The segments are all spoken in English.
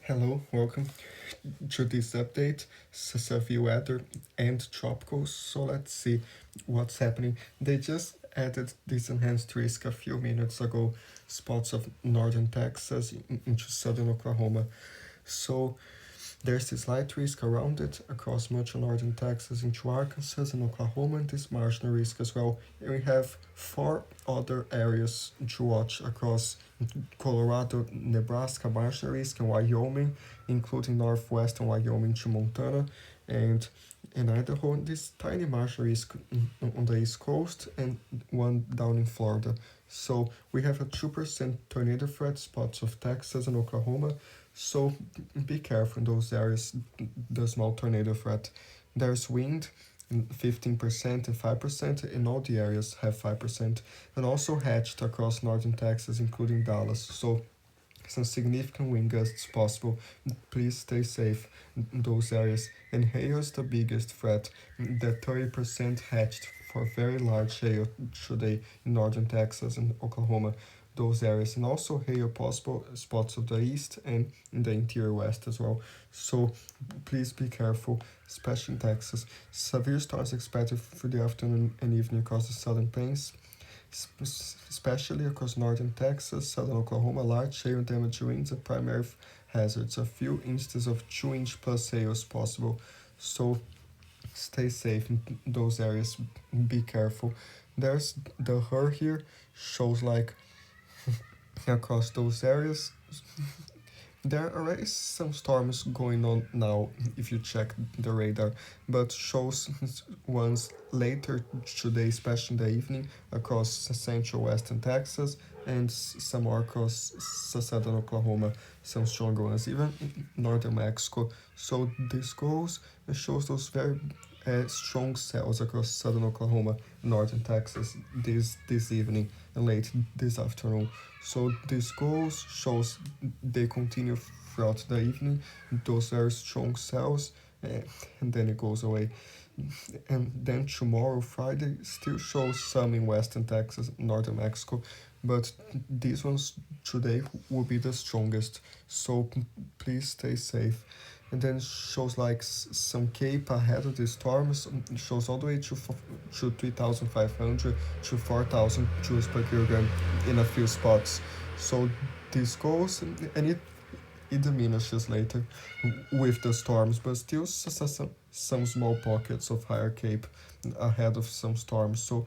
Hello, welcome to this update. Severe weather and tropical. So let's see what's happening. They just added this enhanced risk a few minutes ago. Spots of northern Texas into southern Oklahoma. So there's this light risk around it across much of northern Texas into Arkansas and Oklahoma, and this marginal risk as well. And we have four other areas to watch across Colorado, Nebraska, marginal risk, and Wyoming, including northwestern Wyoming to Montana, and in Idaho, this tiny marginal risk on the east coast, and one down in Florida. So we have a 2% tornado threat spots of Texas and Oklahoma. So be careful in those areas, the small tornado threat. There's wind, 15% and 5% in all the areas have 5%, and also hatched across northern Texas, including Dallas. So some significant wind gusts possible. Please stay safe in those areas. And hail is the biggest threat. The 30% hatched for very large hail today in northern Texas and Oklahoma, those areas, and also hail possible spots of the east and in the interior west as well. So please be careful, especially in Texas. Severe storms expected for the afternoon and evening across the southern plains, especially across northern Texas, southern Oklahoma. Large hail and damage winds are primary hazards. A few instances of 2-inch plus hail is possible. So stay safe in those areas. Be careful. There's the HER here, shows like across those areas. There are already some storms going on now if you check the radar, but shows ones later today, especially in the evening, across central western Texas and some more across southern Oklahoma, some stronger ones, even in northern Mexico. So this goes and shows those very strong cells across southern Oklahoma, northern Texas this evening and late this afternoon. So this goes shows they continue throughout the evening, those very strong cells, and then it goes away. And then tomorrow, Friday, still shows some in western Texas, northern Mexico, but these ones today will be the strongest. So please stay safe. And then shows like some cape ahead of the storms, shows all the way to 3,500 to 4,000 joules per kilogram in a few spots. So this goes and it diminishes later with the storms, but still some small pockets of higher cape ahead of some storms. So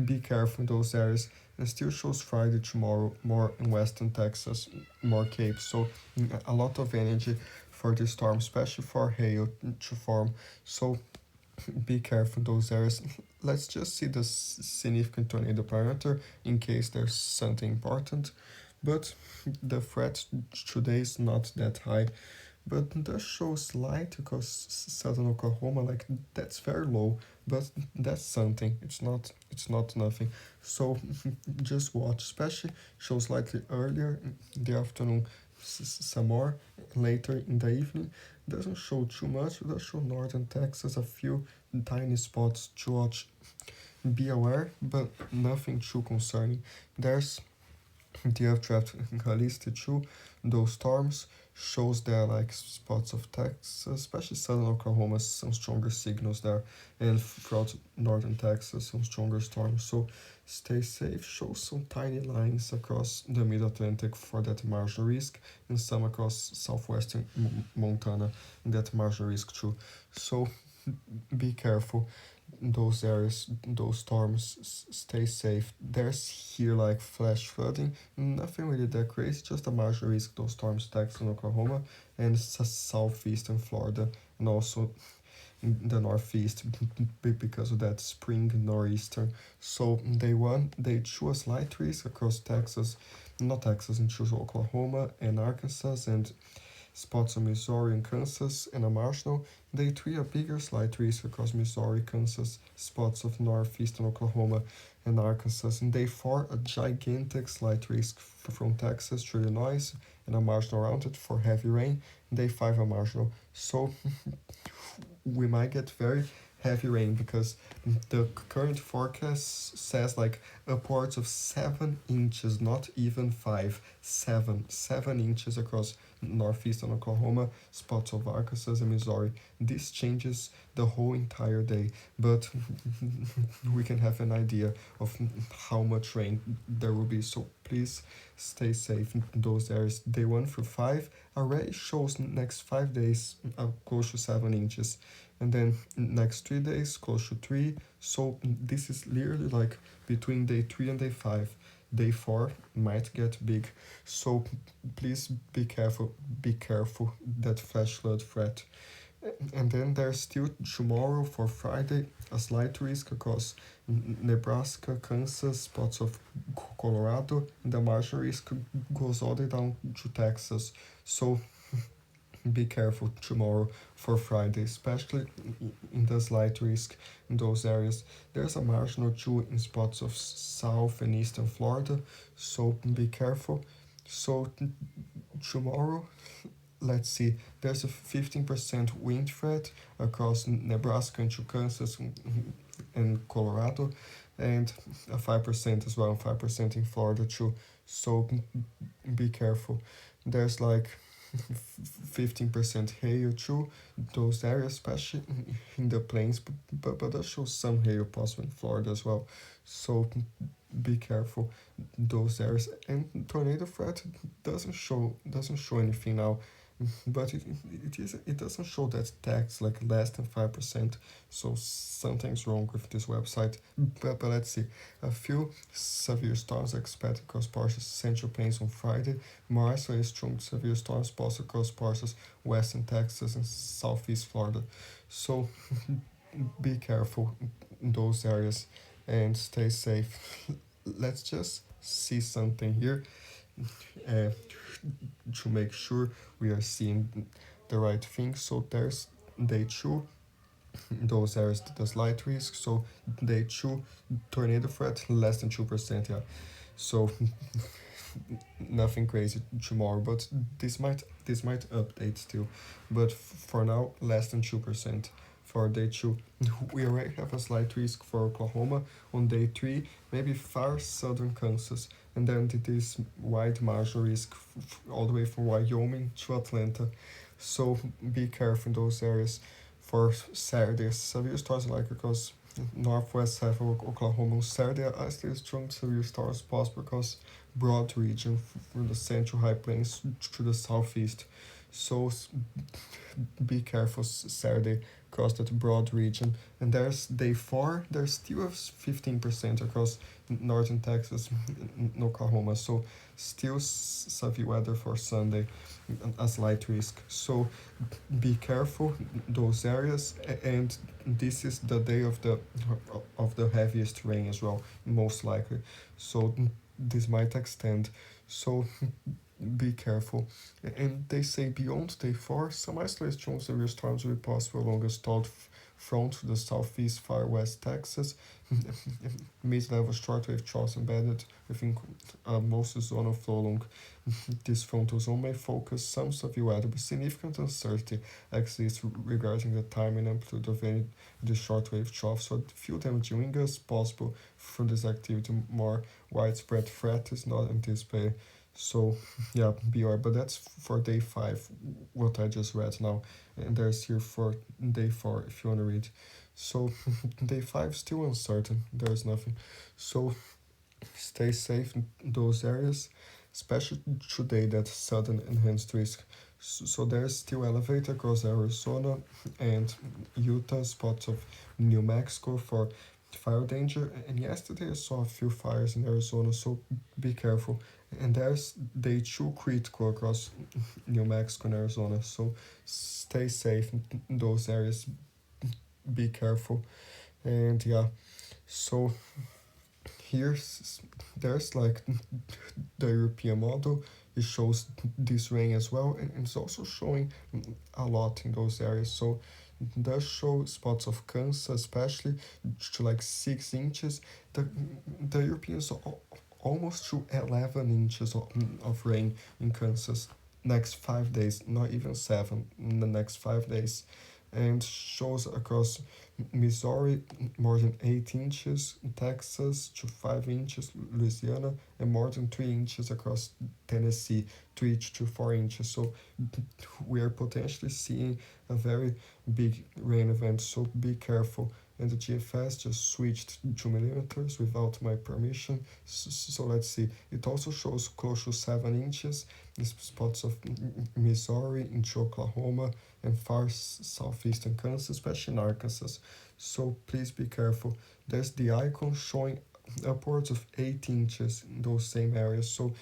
be careful in those areas. And still shows Friday tomorrow more in western Texas, more cape. So a lot of energy for the storm, especially for hail to form. So be careful in those areas. Let's just see the significant tornado parameter in case there's something important. But the threat today is not that high. But that shows light because southern Oklahoma, like that's very low, but that's something. It's not nothing. So just watch, especially shows slightly earlier in the afternoon, some more later in the evening. Doesn't show too much. It does show northern Texas, a few tiny spots to watch. Be aware, but nothing too concerning. There's the updraft listed too. Those storms shows there like spots of Texas, especially southern Oklahoma, some stronger signals there, and throughout northern Texas, some stronger storms. So stay safe. Shows some tiny lines across the mid-Atlantic for that marginal risk, and some across southwestern Montana in that marginal risk too. So be careful in those areas, those storms. Stay safe. There's here like flash flooding, nothing really that crazy, just a marginal risk. Those storms, Texas and Oklahoma, and southeastern Florida, and also in the northeast because of that spring nor'easter. So day 1, day 2, a slight risk across Texas, not Texas, into Oklahoma and Arkansas, and spots on Missouri and Kansas, and a marginal. Day 3, a bigger slight risk across Missouri, Kansas, spots of northeastern Oklahoma and Arkansas. And day 4, a gigantic slight risk from Texas to Illinois, and a marginal around it for heavy rain. Day 5, a marginal. So we might get very heavy rain because the current forecast says like upwards of 7 inches, not even 5, 7 inches across northeastern Oklahoma, spots of Arkansas and Missouri. This changes the whole entire day, but we can have an idea of how much rain there will be. So please stay safe in those areas. Day 1 through 5 already shows next 5 days close to 7 inches, and then next 3 days close to 3. So this is literally like between day 3 and day 5. Day 4 might get big, so please be careful. Be careful that flash flood threat. And then there's still tomorrow for Friday a slight risk across Nebraska, Kansas, spots of Colorado, and the marginal risk goes all the way down to Texas. So be careful tomorrow for Friday, especially in the slight risk in those areas. There's a marginal 2 in spots of South and Eastern Florida, so be careful. So tomorrow, let's see, there's a 15% wind threat across Nebraska and Kansas and Colorado, and a 5% as well, 5% in Florida too. So be careful. There's like 15% hail too, those areas, especially in the plains, but that shows some hail possible in Florida as well. So be careful those areas. And tornado threat doesn't show anything now, but it doesn't show that tax like less than 5%. So something's wrong with this website. But let's see. A few severe storms are expected across parts of central plains on Friday. More isolated strong severe storms possible across parts of western Texas and southeast Florida. So be careful in those areas and stay safe. Let's just see something here uh, to make sure we are seeing the right thing. So there's day 2, those areas the slight risk. So day 2, tornado threat less than 2%. Yeah, so nothing crazy tomorrow, but this might update still. But for now, less than 2% for day 2. We already have a slight risk for Oklahoma on day 3, maybe far southern Kansas, and then this wide marginal risk all the way from Wyoming to Atlanta. So be careful in those areas for Saturday. Severe storms like across northwest half of Oklahoma on Saturday. I still strong severe storms possible because broad region from the central high plains to the southeast. So be careful Saturday across that broad region. And there's day 4, there's still a 15% across northern Texas and Oklahoma. So still severe weather for Sunday, a slight risk. So be careful those areas, and this is the day of the heaviest rain as well, most likely. So this might extend. So be careful. And they say beyond day 4, some isolated strong severe storms will be possible along a stalled front to the southeast far west Texas. Mid-level shortwave troughs embedded within most zonal flow along this frontal zone may focus some severe weather, but significant uncertainty exists regarding the time and amplitude of any of the shortwave troughs. So few damaging winds possible from this activity. More widespread threat is not anticipated. So yeah, beware. But that's for day 5, what I just read now, and there's here for day 4 if you want to read. So day 5 still uncertain. There's nothing. So stay safe in those areas, especially today that sudden enhanced risk. So there's still elevated across Arizona and Utah, spots of New Mexico for fire danger. And yesterday I saw a few fires in Arizona, so be careful. And there's day 2 critical across New Mexico and Arizona, so stay safe in those areas. Be careful. And yeah, so here's there's like the European model. It shows this rain as well, and it's also showing a lot in those areas. So it does show spots of Kansas, especially to like 6 inches. The Europeans almost to 11 inches of rain in Kansas next 5 days, not even 7 in the next 5 days. and shows across Missouri more than 8 inches, Texas to 5 inches, Louisiana, and more than 3 inches across Tennessee, 3 to 4 inches. So we are potentially seeing a very big rain event, so be careful. And the GFS just switched to millimeters without my permission. So let's see. It also shows close to 7 inches in spots of Missouri, into Oklahoma, and far southeastern Kansas, especially in Arkansas. So please be careful. There's the icon showing upwards of 8 inches in those same areas. So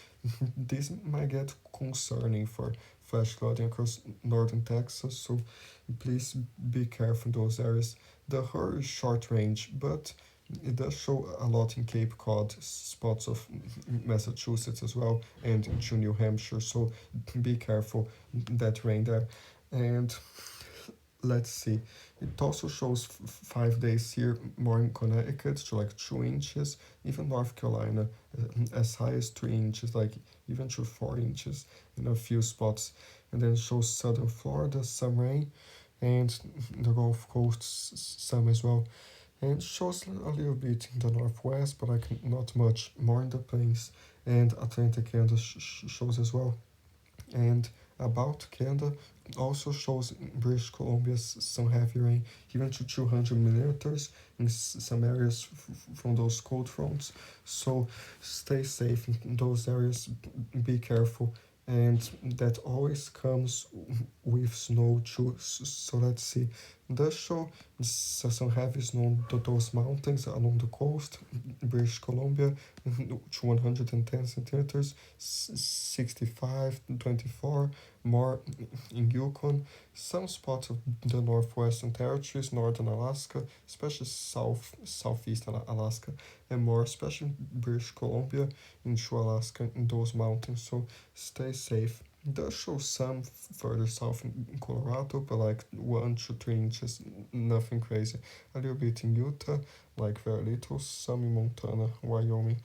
this might get concerning for flash flooding across northern Texas. So please be careful in those areas. The HER is short range, but it does show a lot in Cape Cod, spots of Massachusetts as well, and into New Hampshire. So be careful that rain there. And let's see. It also shows 5 days here, more in Connecticut to like 2 inches, even North Carolina as high as 3 inches, like even to 4 inches in a few spots. And then shows southern Florida, some rain, and the Gulf Coast, some as well. And shows a little bit in the northwest, but like not much, more in the plains. And Atlantic Canada shows as well. And about Canada also shows British Columbia some heavy rain, even to 200 millimeters in some areas from those cold fronts. So stay safe in those areas, be careful. And that always comes with snow too. So let's see. Does show some heavy snow to those mountains along the coast, British Columbia, to 110 centimeters, 65, 24, more in Yukon, some spots of the northwestern territories, northern Alaska, especially southeastern Alaska, and more especially British Columbia into Alaska in those mountains. So stay safe. It does show some further south in Colorado, but like 1 to 3 inches, nothing crazy. A little bit in Utah, like very little, some in Montana, Wyoming.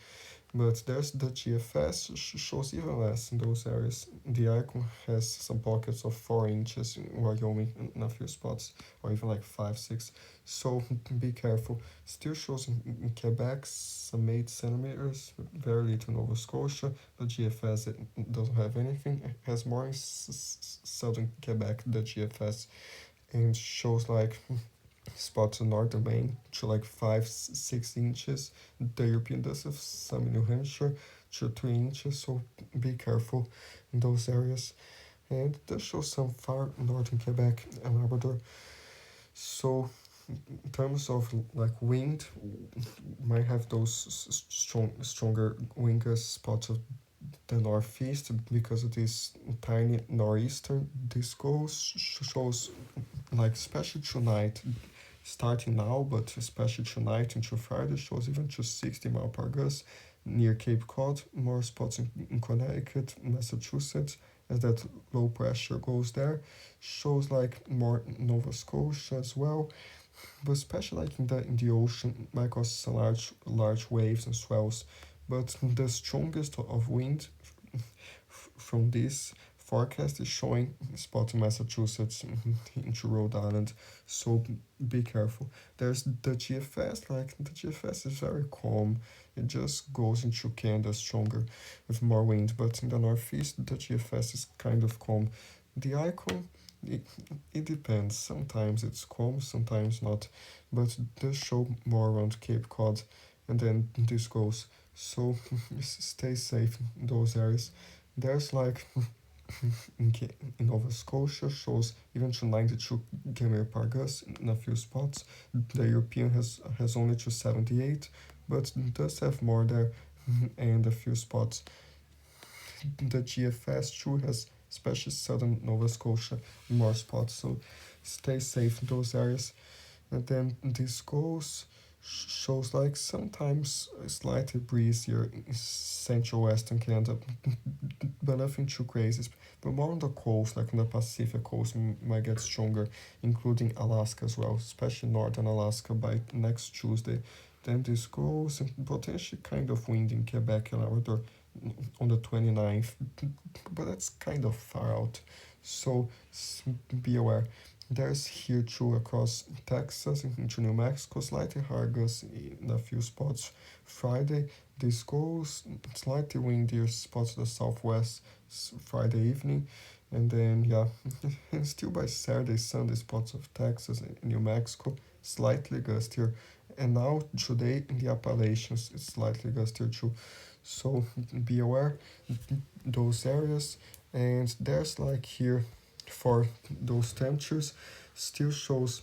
But there's the GFS, shows even less in those areas. The icon has some pockets of 4 inches in Wyoming in a few spots, or even like 5, 6. So be careful. Still shows in Quebec some 8 centimeters, very little in Nova Scotia. The GFS it doesn't have anything. It has more in southern Quebec, the GFS, and shows like spots in northern Maine to like 5, 6 inches. The European does have some in New Hampshire to 3 inches, so be careful in those areas. And it does show some far northern Quebec and Labrador. So in terms of like wind, might have those stronger wind gusts spots of the northeast because of this tiny nor'easter. This goes shows like especially tonight, starting now, but especially tonight into Friday, shows even to 60 mile per gust near Cape Cod, more spots in Connecticut, Massachusetts, as that low pressure goes there. Shows like more Nova Scotia as well, but especially like in the ocean, might cause some large waves and swells. But the strongest of wind from this forecast is showing spot in Massachusetts into Rhode Island, so be careful. There's the GFS, like the GFS is very calm, it just goes into Canada stronger with more wind, but in the northeast the GFS is kind of calm. The icon, it, it depends, sometimes it's calm, sometimes not, but it does show more around Cape Cod, and then this goes. So stay safe in those areas. There's like in Nova Scotia shows even to 92 km per gust in a few spots. The European has only to 78, but does have more there and a few spots. The GFS too has, especially southern Nova Scotia, more spots. So stay safe in those areas. And then this goes shows like sometimes slightly breezier in central western Canada, but nothing too crazy. But more on the coast, like on the Pacific coast, might get stronger, including Alaska as well, especially northern Alaska by next Tuesday. Then this goes and potentially kind of wind in Quebec and Labrador on the 29th, but that's kind of far out. So be aware. There's here too across Texas into New Mexico, slightly higher gusts in a few spots. Friday, this goes slightly windier spots to the southwest Friday evening, and then yeah, and still by Saturday, Sunday spots of Texas and New Mexico, slightly gustier, and now today in the Appalachians, it's slightly gustier too. So be aware those areas, and there's like here for those temperatures still shows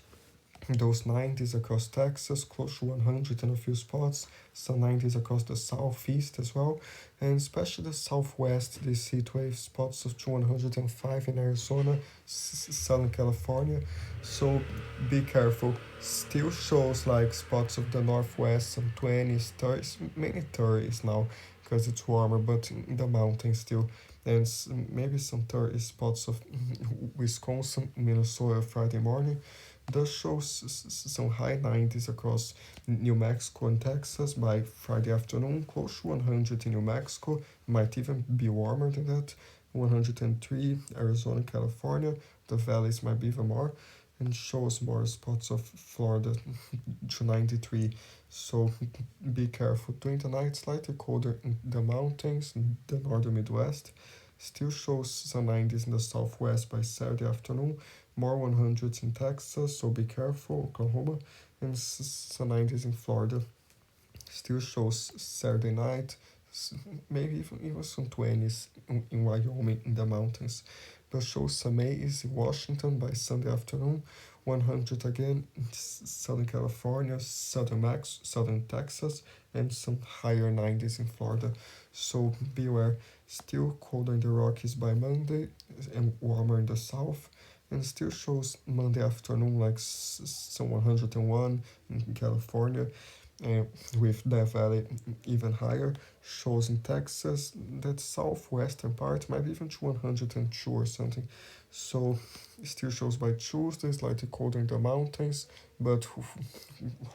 those 90s across Texas, close to 100 in a few spots, some 90s across the southeast as well, and especially the southwest, these heat wave spots of 105 in Arizona, Southern California. So be careful. Still shows like spots of the northwest, some 20s, 30s, many 30s now because it's warmer, but in the mountains still. And maybe some 30 spots of Wisconsin, Minnesota Friday morning. Does show some high 90s across New Mexico and Texas by Friday afternoon, close to 100 in New Mexico, might even be warmer than that, 103 Arizona, California, the valleys might be even more, and shows more spots of Florida to 93. So be careful. During the night, slightly colder in the mountains, in the northern Midwest. Still shows some 90s in the southwest by Saturday afternoon, more 100s in Texas, so be careful, Oklahoma, and some 90s in Florida. Still shows Saturday night, maybe even some 20s in Wyoming in the mountains. But shows some 80s in Washington by Sunday afternoon, 100 again in Southern California, Southern Texas, and some higher 90s in Florida. So beware. Still colder in the Rockies by Monday and warmer in the south, and still shows Monday afternoon like some 101 in California, uh, with Death Valley even higher. Shows in Texas, that southwestern part might be even to 102 or something. So still shows by Tuesday, slightly colder in the mountains, but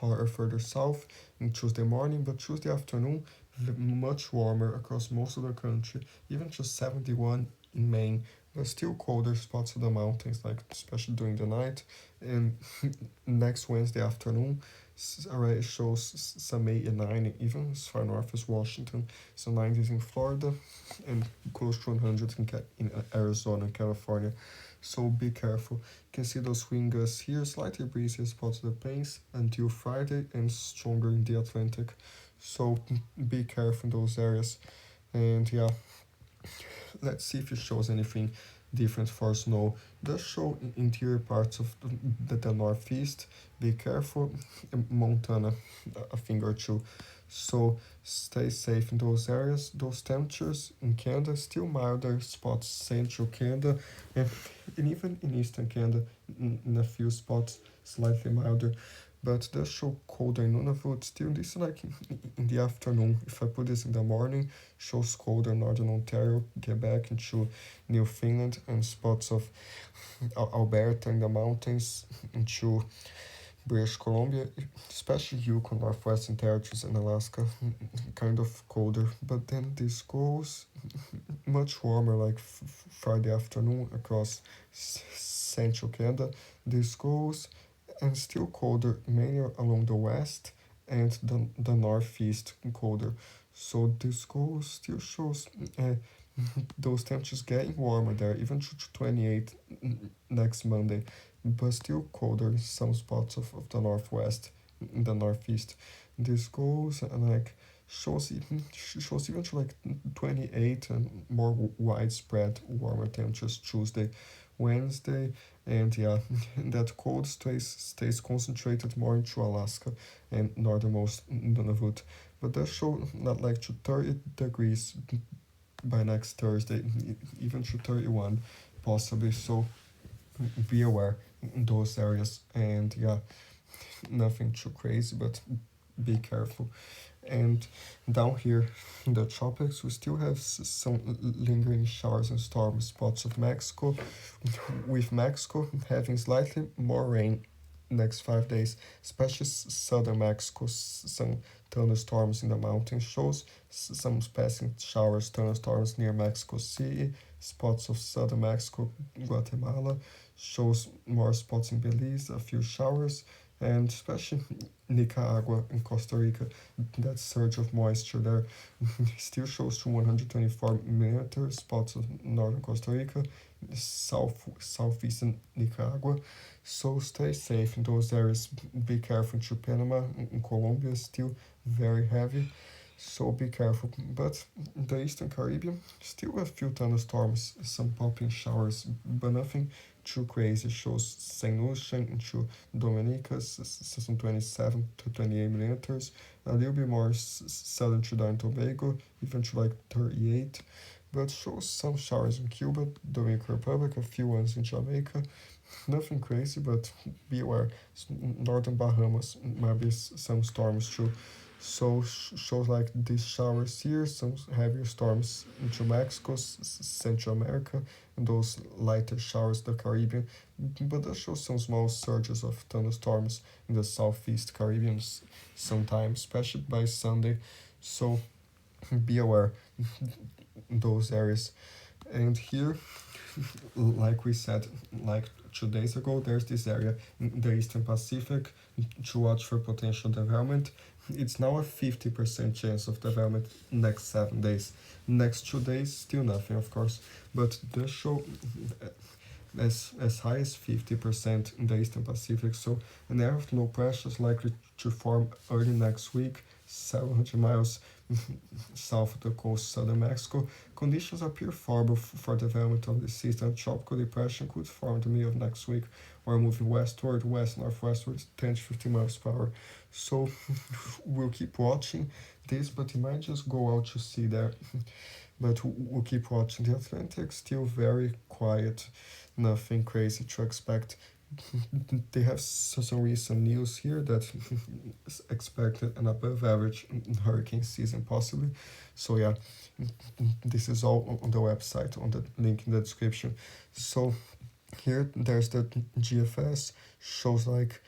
hotter further south in Tuesday morning, but Tuesday afternoon much warmer across most of the country, even to 71 in Maine, but still colder spots of the mountains, like especially during the night. And next Wednesday afternoon already shows some 89, even as far north as Washington, some 90s in Florida, and close to 100 in Arizona and California. So be careful. You can see those wind gusts here, slightly breezy spots of the plains until Friday, and stronger in the Atlantic. So be careful in those areas. And yeah, let's see if it shows anything different for snow. Does show interior parts of the northeast. Be careful. Montana, a thing or two. So stay safe in those areas. Those temperatures in Canada still milder spots, central Canada, and even in eastern Canada, in a few spots slightly milder. But does show colder in Nunavut. Still, this is like in the afternoon. If I put this in the morning, shows colder northern Ontario, Quebec into Newfoundland, and spots of Alberta in the mountains into British Columbia, especially Yukon, Northwestern Territories, and Alaska, kind of colder. But then this goes much warmer, like Friday afternoon across central Canada. This goes and still colder, mainly along the west and the northeast colder. So this goes still shows those temperatures getting warmer there, even to 28 next Monday, but still colder in some spots of the northwest, in the northeast. This goes and like shows even to like 28 and more widespread warmer temperatures Tuesday, Wednesday, and yeah, that cold stays concentrated more into Alaska and northernmost Nunavut, but that show not like to 30 degrees by next Thursday, even to 31 possibly. So be aware in those areas, and yeah, nothing too crazy, but be careful. And down here in the tropics, we still have some lingering showers and storm spots of Mexico, with Mexico having slightly more rain next 5 days, especially southern Mexico. Some thunderstorms in the mountains shows some passing showers, thunderstorms near Mexico City, spots of southern Mexico, Guatemala, shows more spots in Belize, a few showers, and especially Nicaragua and Costa Rica, that surge of moisture there still shows to 124 millimeters, spots of northern Costa Rica, southeastern Nicaragua. So stay safe in those areas. Be careful to Panama and Colombia, still very heavy. So be careful. But the Eastern Caribbean, still a few thunderstorms, some popping showers, but nothing too crazy. Shows St. Lucia to Dominica, some 27 to 28 millimeters. A little bit more southern Trinidad and Tobago, even to like 38. But shows some showers in Cuba, Dominican Republic, a few ones in Jamaica. Nothing crazy, but be aware. Northern Bahamas might be some storms too. So shows like these showers here, some heavier storms into Mexico, Central America, and those lighter showers the Caribbean. But that shows some small surges of thunderstorms in the southeast Caribbean sometimes, especially by Sunday. So be aware in those areas. And here, like we said, like 2 days ago, there's this area in the Eastern Pacific to watch for potential development. It's now a 50% chance of development next 7 days. Next 2 days, still nothing, of course, but the show as high as 50% in the Eastern Pacific. So an area of low pressure is likely to form early next week, 700 miles south of the coast, southern Mexico. Conditions appear favorable for development of the system. Tropical depression could form in the middle of next week, or moving westward, west-northwestward, 10 to 50 miles per hour. So we'll keep watching this, but it might just go out to sea there. But we'll keep watching. The Atlantic still very quiet, nothing crazy to expect. They have some recent news here that expected an above average hurricane season possibly. So yeah, this is all on the website, on the link in the description. So here there's the GFS, shows like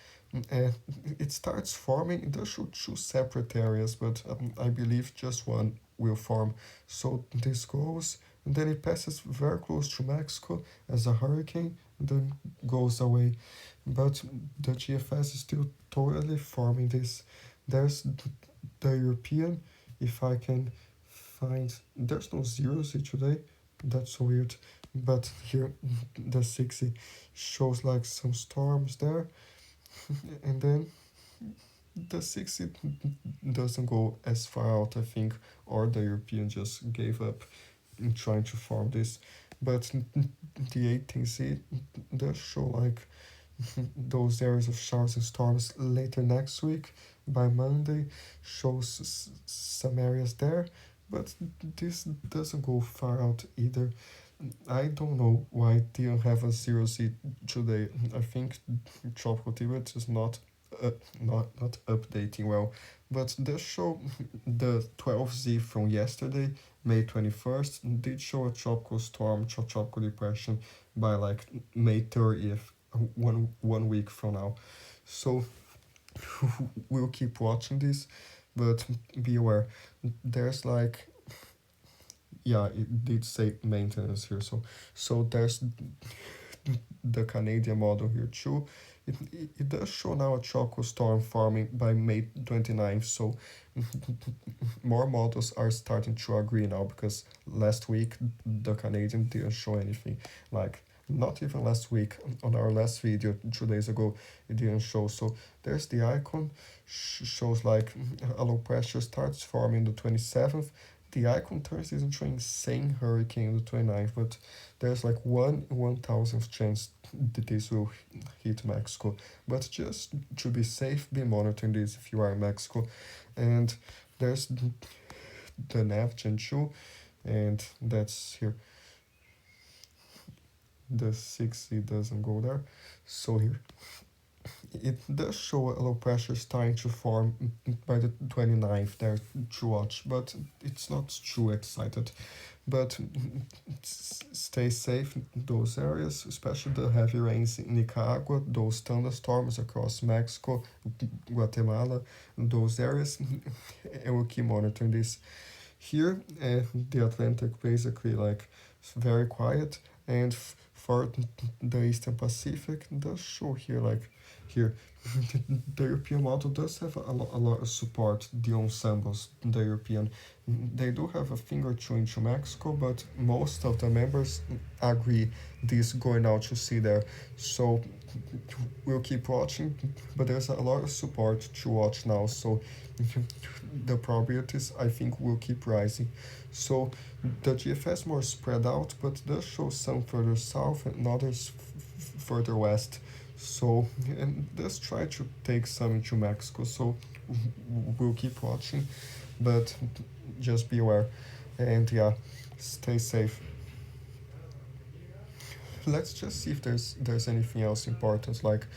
uh, it starts forming. It does show two separate areas, but I believe just one will form. So this goes, and then it passes very close to Mexico as a hurricane, and then goes away. But the GFS is still totally forming this. There's the European, if I can find, there's no zeros here today. That's so weird. But here the 60 shows like some storms there, and then the 60 doesn't go as far out, I think, or the European just gave up in trying to form this. But the 18Z does show like those areas of showers and storms later next week. By Monday, shows some areas there, but this doesn't go far out either. I don't know why it didn't have a 0Z today. I think tropical Tibet is not updating well, but the show the 12Z from yesterday, May 21st, did show a tropical storm, tropical depression by like May 30th, one week from now. So we'll keep watching this, but be aware. There's like, yeah, it did say maintenance here. So there's the Canadian model here too. It does show now a tropical storm forming by May 29th. So more models are starting to agree now, because last week the Canadian didn't show anything. Like, not even last week, on our last video 2 days ago, it didn't show. So there's the icon, shows like a low pressure starts forming the 27th. The icon turns into an insane hurricane on the 29th, but there's like 1/1000th chance that this will hit Mexico. But just to be safe, be monitoring this if you are in Mexico. And there's the Neptune too, and that's here. The 60 doesn't go there. So here it does show a low pressure starting to form by the 29th there to watch, but it's not too excited. But stay safe in those areas, especially the heavy rains in Nicaragua, those thunderstorms across Mexico, Guatemala, those areas. And we'll keep monitoring this. Here, the Atlantic basically like very quiet, and for the Eastern Pacific, does show here like here. The European model does have a lot of support, the ensembles, the European. They do have a finger or two into Mexico, but most of the members agree this going out to sea there. So we'll keep watching, but there's a lot of support to watch now. So the probabilities I think will keep rising. So the GFS more spread out, but does show some further south and others further west. So and does try to take some into Mexico. So we'll keep watching, but just be aware, and yeah, stay safe. Let's just see if there's anything else important, like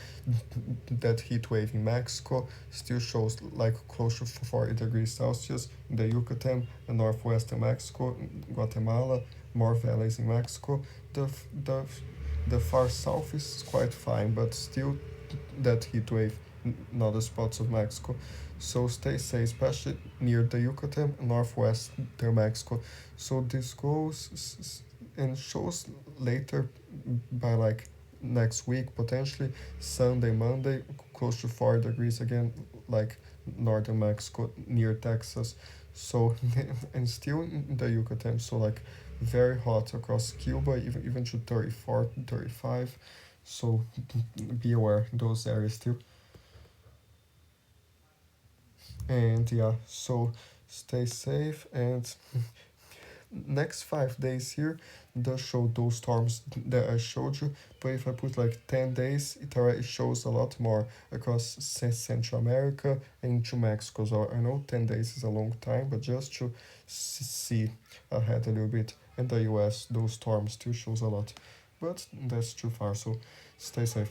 that heat wave in Mexico still shows like close to 40 degrees Celsius in the Yucatan and northwestern Mexico, Guatemala, more valleys in Mexico. The the the far south is quite fine, but still that heat wave in other spots of Mexico. So stay safe, especially near the Yucatan, northwestern Mexico. So this goes and shows later by like next week, potentially Sunday, Monday, close to 40 degrees again, like northern Mexico near Texas. So and still in the Yucatan, so like very hot across Cuba, even to 34, 35. So be aware those areas too. And yeah, so stay safe, and next 5 days here does show those storms that I showed you, but if I put like 10 days, it already shows a lot more across Central America and into Mexico. So I know 10 days is a long time, but just to see ahead a little bit. And the US, those storms still shows a lot, but that's too far, so stay safe.